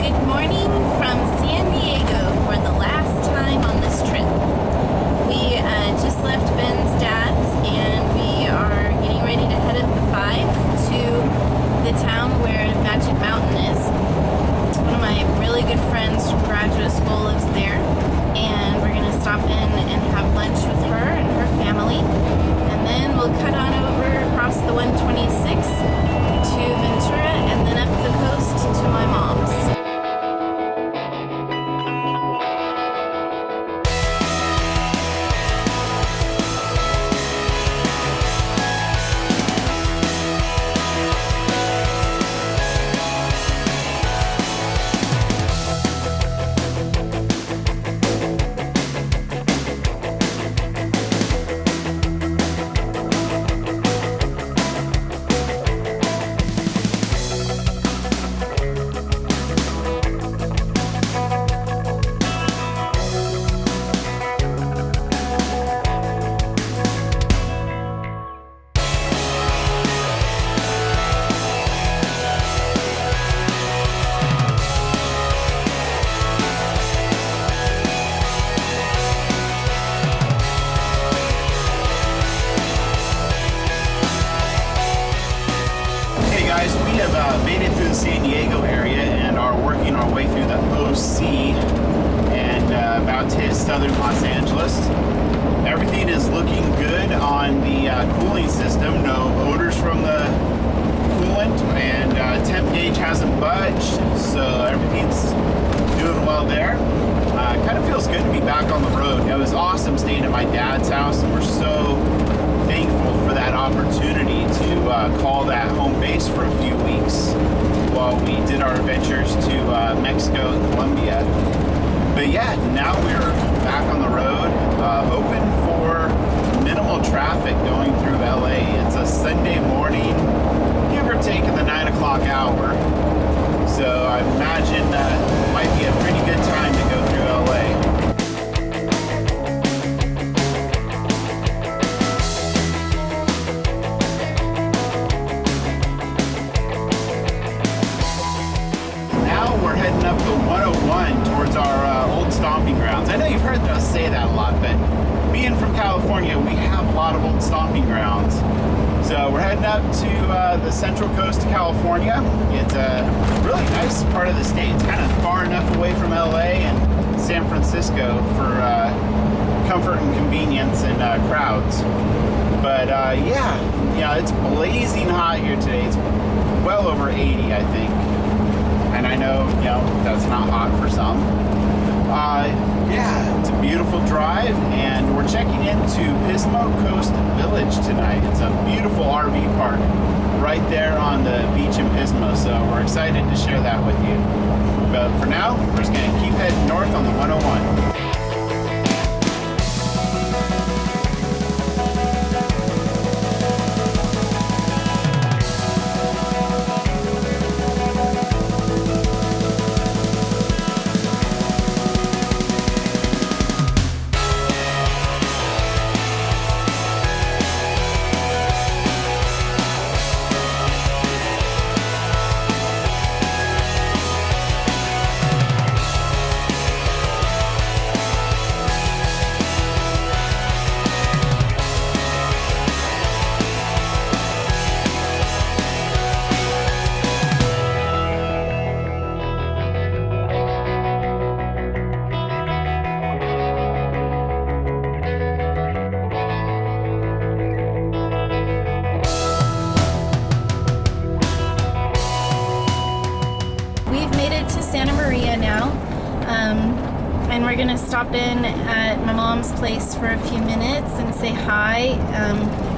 Good morning from San Diego for the last time on this trip. We just left Ben's dad's and we are getting ready to head up the 5 to the town where Magic Mountain is. One of my really good friends from graduate school lives there, and we're going to stop in and have lunch with her and her family, and then we'll cut on over across the 126 to Ventura and then up the coast to my mom's. We have made it through the San Diego area and are working our way through the OC and about to hit southern Los Angeles. Everything is looking good on the cooling system. No odors from the coolant, and temp gauge hasn't budged, so everything's doing well there. Kind of feels good to be back on the road. It was awesome staying at my dad's house, and we're so thankful for that opportunity to call that home base for a few weeks while we did our adventures to Mexico and Colombia. But yeah, now we're back on the road, hoping for minimal traffic going through LA. It's a Sunday morning, give or take in the 9 o'clock hour. So I imagine it might be a pretty good time to go through LA. We're heading up the 101 towards our old stomping grounds. I know you've heard us say that a lot, but being from California, we have a lot of old stomping grounds. So we're heading up to the central coast of California. It's a really nice part of the state. It's kind of far enough away from LA and San Francisco for comfort and convenience and crowds. But yeah, it's blazing hot here today. It's well over 80, I think. And I know, that's not hot for some. Yeah, it's a beautiful drive, and we're checking into Pismo Coast Village tonight. It's a beautiful RV park right there on the beach in Pismo, so we're excited to share that with you. But for now, we're just going to keep heading north on the 101. Santa Maria now, and we're gonna stop in at my mom's place for a few minutes and say hi.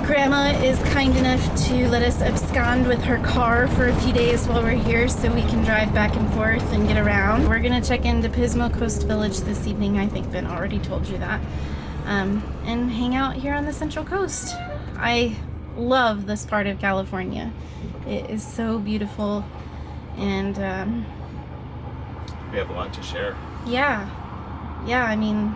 Grandma is kind enough to let us abscond with her car for a few days while we're here so we can drive back and forth and get around. We're gonna check into Pismo Coast Village this evening. I think Ben already told you that, and hang out here on the Central Coast. I love this part of California. It is so beautiful, and we have a lot to share. Yeah, I mean,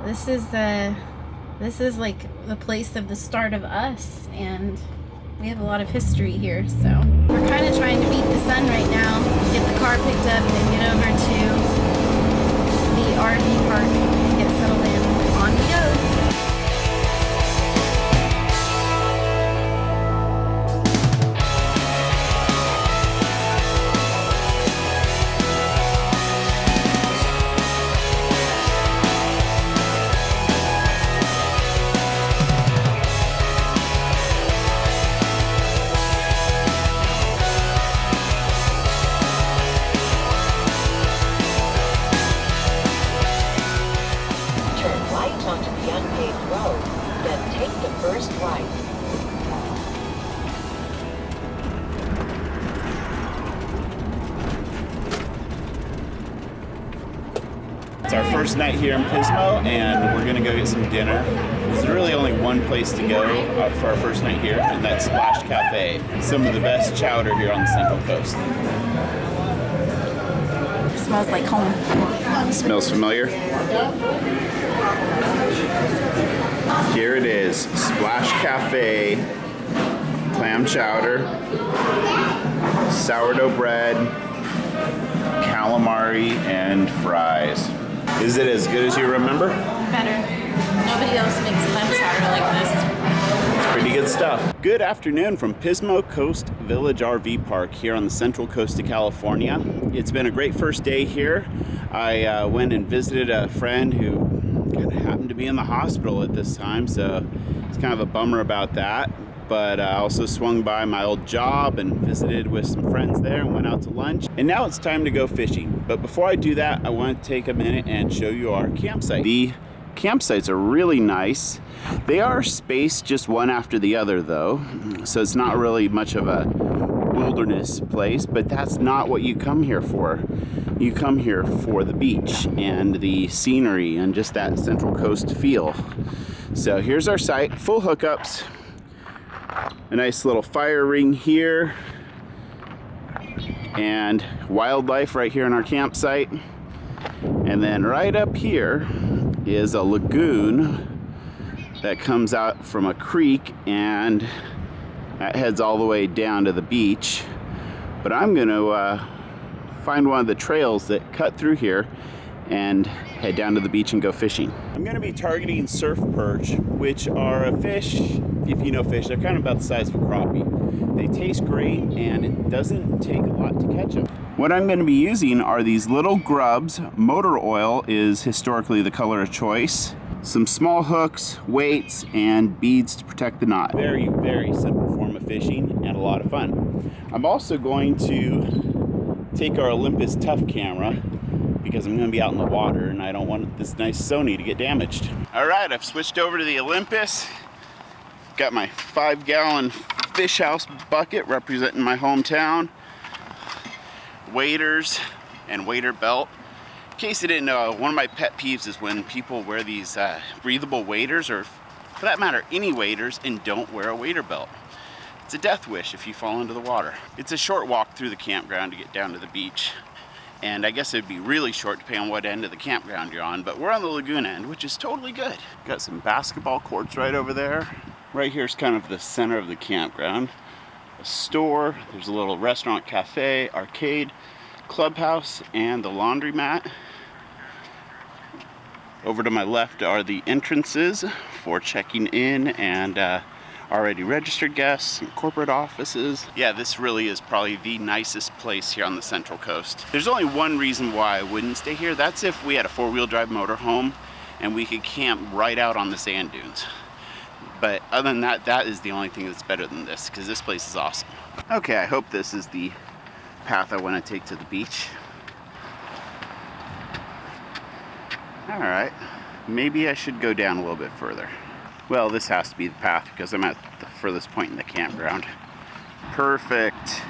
this is like the place of the start of us, and we have a lot of history here, so We're kind of trying to beat the sun right now, get the car picked up and get over to the RV park and get settled in. On we go. Onto the unpaved road, then take the first right. It's our first night here in Pismo, and we're gonna go get some dinner. There's really only one place to go for our first night here, and that's Splash Cafe. Some of the best chowder here on the Central Coast. It smells like home. Smells familiar? Here it is, Splash Cafe, clam chowder, sourdough bread, calamari, and fries. Is it as good as you remember? Better. Nobody else makes clam chowder like this. It's pretty good stuff. Good afternoon from Pismo Coast Village RV Park here on the Central Coast of California. It's been a great first day here. I went and visited a friend who kind of happened to be in the hospital at this time, so it's kind of a bummer about that. But I also swung by my old job and visited with some friends there and went out to lunch. And now it's time to go fishing. But before I do that, I want to take a minute and show you our campsite. The campsites are really nice. They are spaced just one after the other though, so it's not really much of a wilderness place, but that's not what you come here for. You come here for the beach and the scenery and just that Central Coast feel. So here's our site, full hookups, a nice little fire ring here, and wildlife right here in our campsite. And then right up here is a lagoon that comes out from a creek, and that heads all the way down to the beach. But I'm gonna find one of the trails that cut through here and head down to the beach and go fishing. I'm gonna be targeting surf perch, which are a fish, if you know fish, they're kind of about the size of a crappie. They taste great and it doesn't take a lot to catch them. What I'm gonna be using are these little grubs. Motor oil is historically the color of choice. Some small hooks, weights, and beads to protect the knot. Very, very simple form of fishing and a lot of fun. I'm also going to take our Olympus Tough camera because I'm going to be out in the water and I don't want this nice Sony to get damaged. All right, I've switched over to the Olympus. Got my 5-gallon fish house bucket representing my hometown. Waders and wader belt. In case you didn't know, one of my pet peeves is when people wear these breathable waders, or for that matter, any waders, and don't wear a wader belt. It's a death wish if you fall into the water. It's a short walk through the campground to get down to the beach. And I guess it'd be really short depending on what end of the campground you're on, but we're on the lagoon end, which is totally good. Got some basketball courts right over there. Right here is kind of the center of the campground. A store, there's a little restaurant, cafe, arcade, clubhouse, and the laundromat. Over to my left are the entrances for checking in and already registered guests and corporate offices. Yeah, this really is probably the nicest place here on the Central Coast. There's only one reason why I wouldn't stay here. That's if we had a 4-wheel drive motorhome and we could camp right out on the sand dunes. But other than that, that is the only thing that's better than this, because this place is awesome. Okay, I hope this is the path I want to take to the beach. All right, maybe I should go down a little bit further. Well, this has to be the path because I'm at the furthest point in the campground. Perfect.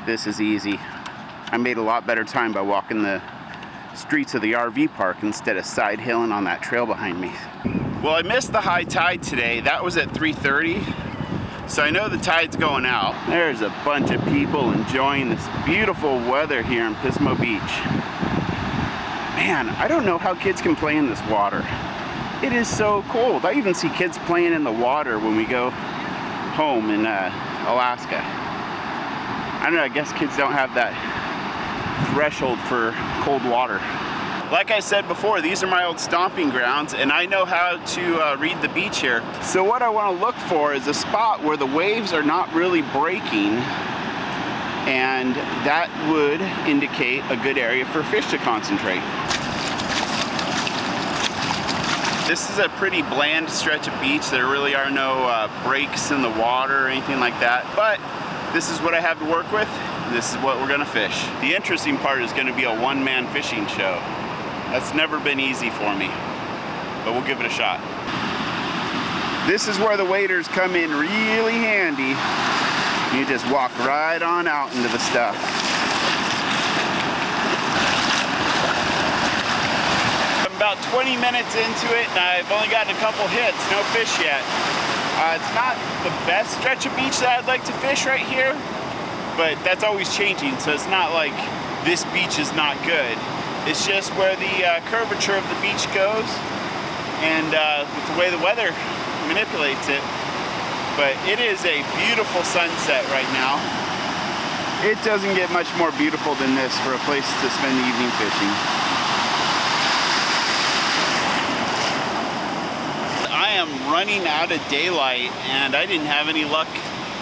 This is easy. I made a lot better time by walking the streets of the RV park instead of side hilling on that trail behind me. Well, I missed the high tide today. That was at 3:30. So I know the tide's going out. There's a bunch of people enjoying this beautiful weather here in Pismo Beach. Man, I don't know how kids can play in this water. It is so cold. I even see kids playing in the water when we go home in Alaska. I don't know, I guess kids don't have that threshold for cold water. Like I said before, these are my old stomping grounds, and I know how to read the beach here. So what I want to look for is a spot where the waves are not really breaking, and that would indicate a good area for fish to concentrate. This is a pretty bland stretch of beach. There really are no breaks in the water or anything like that, but this is what I have to work with. This is what we're gonna fish. The interesting part is gonna be a one-man fishing show. That's never been easy for me, but we'll give it a shot. This is where the waders come in really handy. You just walk right on out into the stuff. I'm about 20 minutes into it and I've only gotten a couple hits, no fish yet. It's not the best stretch of beach that I'd like to fish right here, but that's always changing, so it's not like this beach is not good. It's just where the curvature of the beach goes, and with the way the weather manipulates it. But it is a beautiful sunset right now. It doesn't get much more beautiful than this for a place to spend the evening fishing. I am running out of daylight, and I didn't have any luck.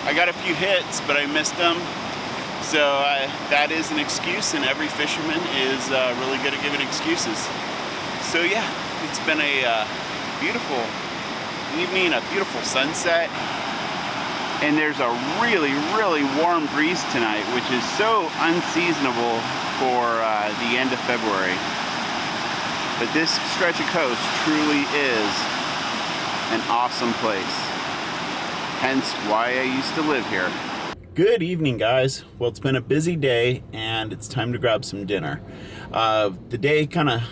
I got a few hits, but I missed them. So that is an excuse, and every fisherman is really good at giving excuses. So yeah, it's been a beautiful evening, a beautiful sunset, and there's a really, really warm breeze tonight, which is so unseasonable for the end of February. But this stretch of coast truly is an awesome place, hence why I used to live here. Good evening, guys. Well, it's been a busy day and it's time to grab some dinner. The day kind of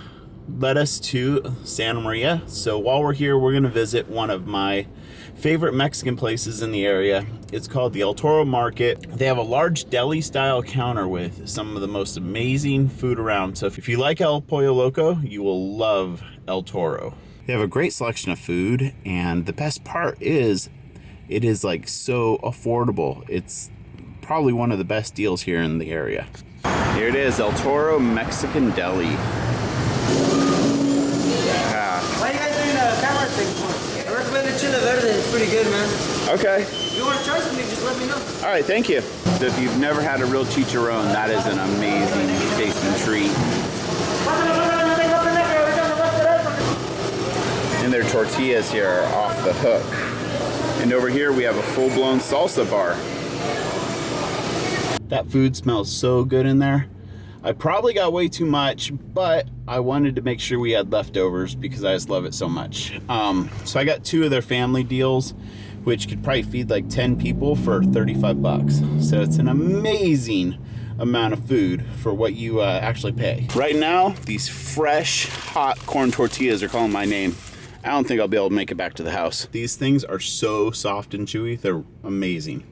led us to Santa Maria, so while we're here, we're gonna visit one of my favorite Mexican places in the area. It's called the Toro Market. They have a large deli style counter with some of the most amazing food around. So if you like El Pollo Loco, you will love El Toro. They have a great selection of food, and the best part is it is like so affordable. It's probably one of the best deals here in the area. Here it is, El Toro Mexican Deli. Yeah. Why are you guys doing a camera thing for? I recommend the chile verde. It's pretty good, man. Okay. If you want to try something, just let me know. All right, thank you. So if you've never had a real chicharron, that is an amazing tasting treat. And their tortillas here are off the hook. And over here we have a full-blown salsa bar. That food smells so good in there. I probably got way too much, but I wanted to make sure we had leftovers because I just love it so much. So I got 2 of their family deals, which could probably feed like 10 people for 35 bucks. So it's an amazing amount of food for what you actually pay. Right now, these fresh, hot corn tortillas are calling my name. I don't think I'll be able to make it back to the house. These things are so soft and chewy, they're amazing.